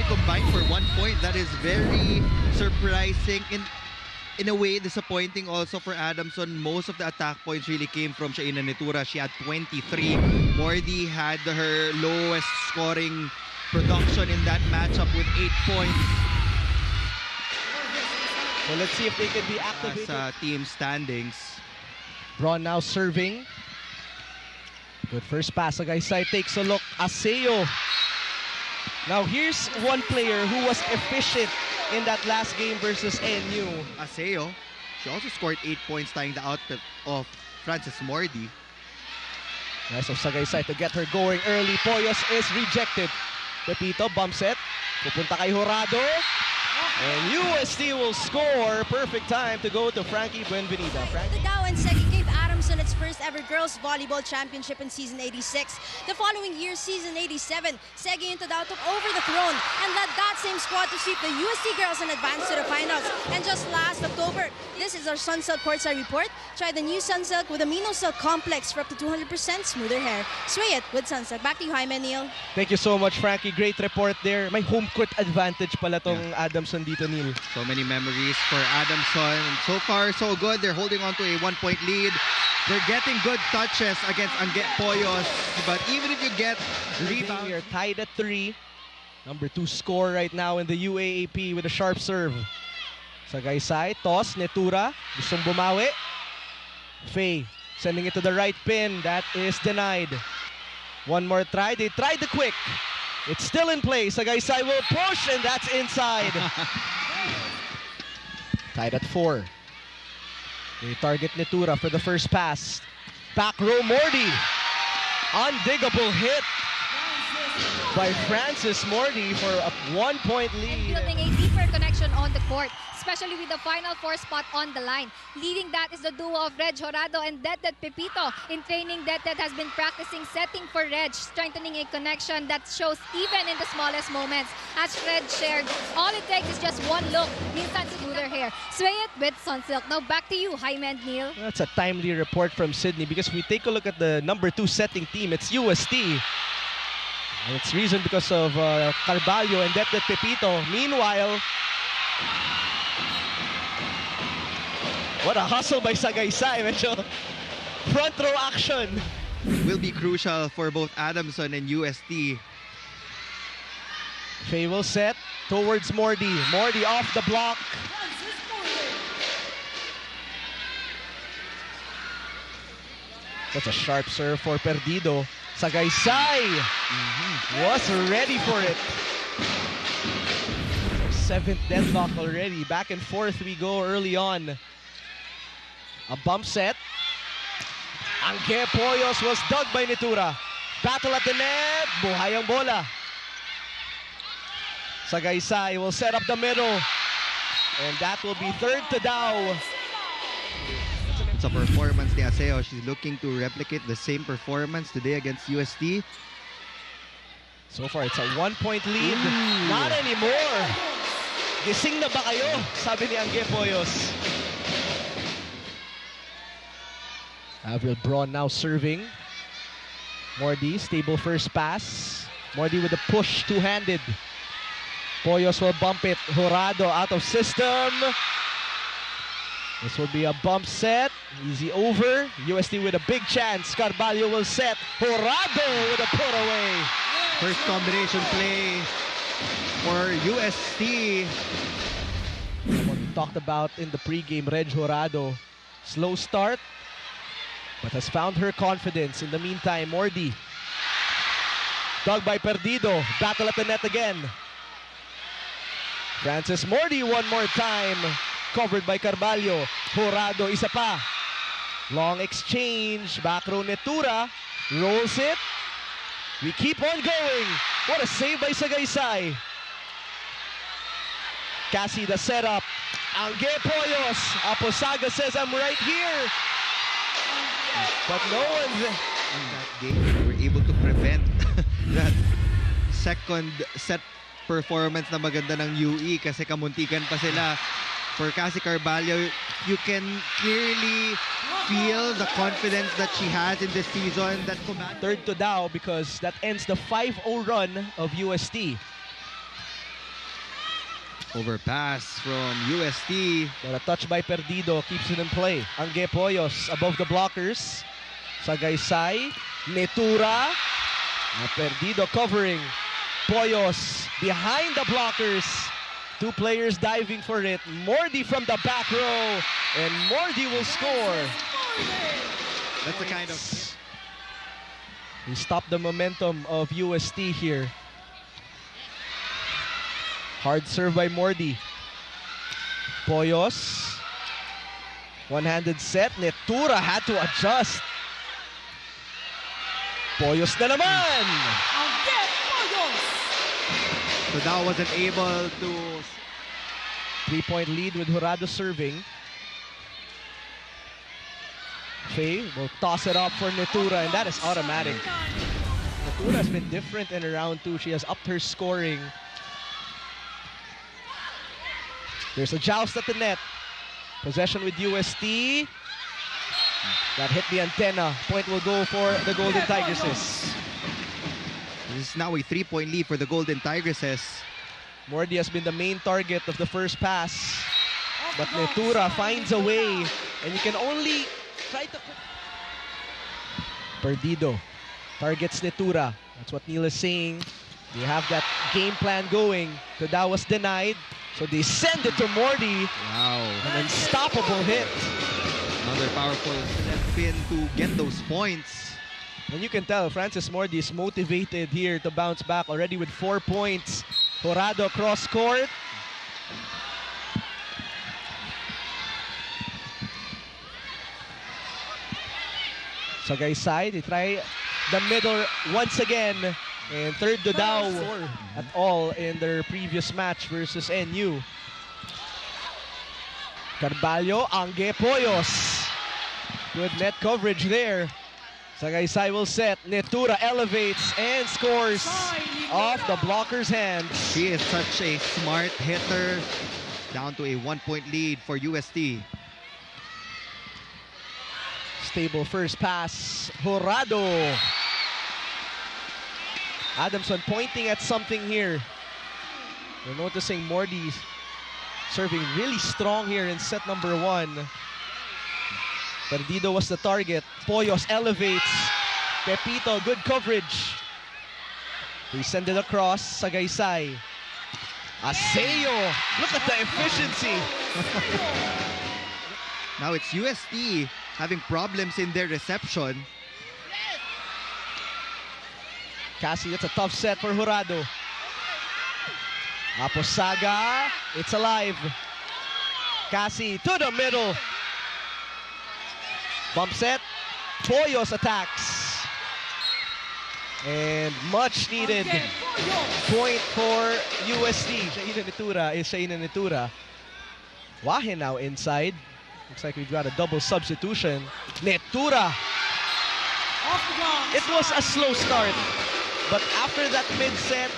combined for 1 point. That is very surprising. In a way, disappointing also for Adamson. Most of the attack points really came from Shaina Nitura. She had 23. Mordi had her lowest scoring production in that matchup with 8 points. So let's see if they can be activated. As team standings. Braun now serving. Good first pass. Agaysay takes a look. Aseo. Now here's one player who was efficient in that last game versus NU. Aseo, she also scored 8 points, tying the output of Frances Mordi. Nice of Sagaysay to get her going early. Poyos is rejected. Pepito, bump set. Pupunta kay Jurado. And UST will score. Perfect time to go to Frankie Buenvenida. The Dow and Segi gave Adamson its first ever girls volleyball championship in season 86. The following year, season 87, Segi and Tadao took over the throne and led that same squad to sweep the UST girls and advance to the finals. And just last October, this is our Sunsilk Courtside report. Try the new Sunsilk with Amino Silk Complex for up to 200% smoother hair. Sway it with Sunsilk. Back to you, Jaime Neil. Thank you so much, Frankie. Great report there. May home court advantage pala tong Adamson dito, Neil. So many memories for Adamson. So far, so good. They're holding on to a 1-point lead. They're getting good touches against Anget Poyos. But even if you get rebound, You're tied at 3. Number 2 score right now in the UAAP with a sharp serve. Sagaysay, toss, Nitura. Gustong bumawi. Faye sending it to the right pin. That is denied. One more try. They tried the quick. It's still in play. Sagaysay will push, and that's inside. Tied at 4. They target Nitura for the first pass. Back row, Mordi. Undiggable hit by Frances Mordi for a 1-point And lead. building a deeper connection on the court, especially with the Final Four spot on the line. Leading that is the duo of Reg Jurado and Dedet Pepito. In training, Dedet has been practicing setting for Reg, strengthening a connection that shows even in the smallest moments. As Reg shared, all it takes is just one look. Minsan smoother hair. Sway it with Sunsilk. Now back to you, Jaime and Neil. That's a timely report from Sydney because if we take a look at the number 2 setting team, it's UST. And it's reason because of Carvalho and Dedet Pepito. Meanwhile, what a hustle by Sagaysay. Medyo front row action. will be crucial for both Adamson and UST. Faye will set towards Mordi. Mordi off the block. That's a sharp serve for Perdido. Sagaysay was ready for it. 7th deadlock already. Back and forth we go early on. A bump set. Anget Poyos was dug by Nitura. Battle at the net. Buhay ang bola. Sagaysay will set up the middle. And that will be 3rd to Dow. It's a performance ni Aseo. She's looking to replicate the same performance today against UST. So far, it's a 1-point lead. Not anymore. Gising na ba kayo? Sabi ni Anget Poyos. Avril Braun now serving. Mordi, stable first pass. Mordi with a push, two-handed. Poyos will bump it. Jurado out of system. This will be a bump set. Easy over. UST with a big chance. Carvalho will set. Jurado with a put away. First combination play for UST. What we talked about in the pregame, Reg Jurado. Slow start, but has found her confidence. In the meantime, Mordi. Dug by Perdido. Battle at the net again. Frances Mordi one more time. Covered by Carvalho. Jurado, isa pa. Long exchange. Back row Nitura. Rolls it. We keep on going. What a save by Sagaysay. Cassie the setup. Anget Poyos. Aposaga says, I'm right here. But no one's... In that game, they were able to prevent that second set performance na maganda ng UE kasi kamuntikan pa sila. For Cassie Carvalho, you can clearly feel the confidence that she has in this season. That command. 3rd to Dow because that ends the 5-0 run of UST. Overpass from UST. But a touch by Perdido keeps it in play. Angge Poyos above the blockers. Sagaysay, Netura. Perdido covering. Poyos behind the blockers. Two players diving for it. Mordi from the back row. And Mordi will score. That's the kind of... He stopped the momentum of UST here. Hard serve by Mordi. Poyos. One-handed set. Netura had to adjust. Poyos na naman! So Tadao wasn't able to... 3-point lead with Jurado serving. Faye will toss it up for Netura, and that is automatic. Netura has been different in round 2. She has upped her scoring. There's a joust at the net. Possession with UST. That hit the antenna. Point will go for the Golden Tigresses. This is now a 3-point lead for the Golden Tigresses. Mordi has been the main target of the first pass. But Netura finds a way. And you can only try to... Perdido targets Netura. That's what Neil is saying. They have that game plan going. Tadao was denied. So they send it to Mordi. Wow. An unstoppable hit. Another powerful spin to get those points. And you can tell Francis Mordi is motivated here to bounce back already with 4 points. Jurado cross court. Sagaysay, they try the middle once again. And third Tadao at all in their previous match versus NU. Carvalho, Angge Poyos. Good net coverage there. Sagaysay will set. Netura elevates and scores off the blocker's hands. She is such a smart hitter. Down to a 1-point lead for UST. Stable first pass. Jurado. Adamson pointing at something here. We're noticing Mordi serving really strong here in set number 1. Perdido was the target. Poyos elevates. Pepito, good coverage. They send it across. Sagaysay. Aseo. Look at the efficiency. Now it's UST having problems in their reception. Cassie, that's a tough set for Jurado. Aposaga, it's alive. Cassie to the middle. Bump set. Poyos attacks. And much needed point for UST. Shaina Netura is Shaina Netura. Wahe now inside. Looks like we've got a double substitution. Netura. It was a slow start. But after that mid-set,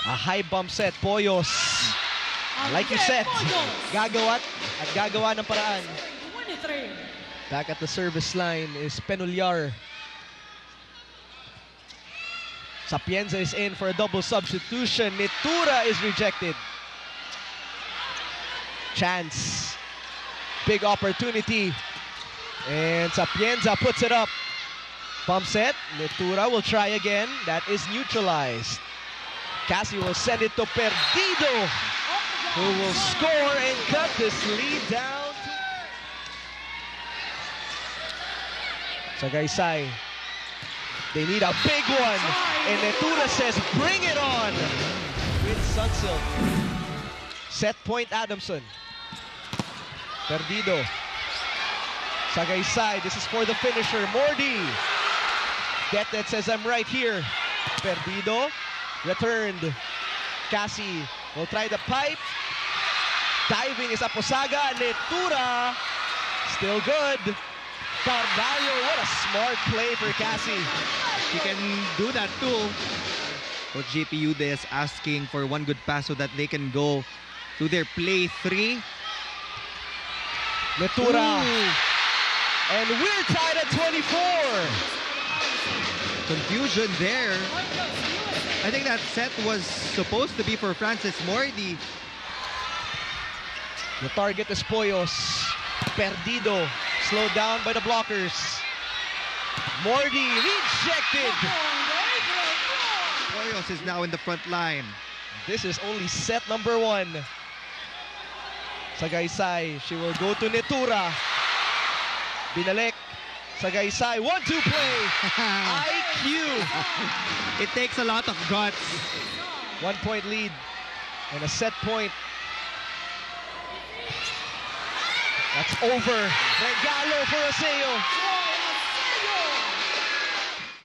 a high bump set, Poyos. Like you said, gagawa at gagawa ng paraan. Back at the service line is Penuliar. Sapienza is in for a double substitution. Netura is rejected. Chance. Big opportunity. And Sapienza puts it up. Pump set. Netura will try again. That is neutralized. Cassie will send it to Perdido, who will score and cut this lead down. Sagaysay. They need a big one. And Netura says, bring it on. With Sunsilk. Set point Adamson. Perdido. Sagaysay, this is for the finisher, Mordi. Detet says, I'm right here. Perdido, returned. Cassie will try the pipe. Diving is Aposaga. Netura, still good. Carvalho, what a smart play for Cassie. She can do that too. Coach JP Ude is asking for one good pass so that they can go to their play 3. Netura. And we're tied at 24. Confusion there. I think that set was supposed to be for Francis Mordi. The target is Poyos. Perdido. Slowed down by the blockers. Mordi rejected. Poyos is now in the front line. This is only set number 1. Sagaysay, she will go to Netura. Binalik. Sagaysay, 1-2 play. IQ. It takes a lot of guts. 1 point lead and a set point. That's over. Regalo for Aseo.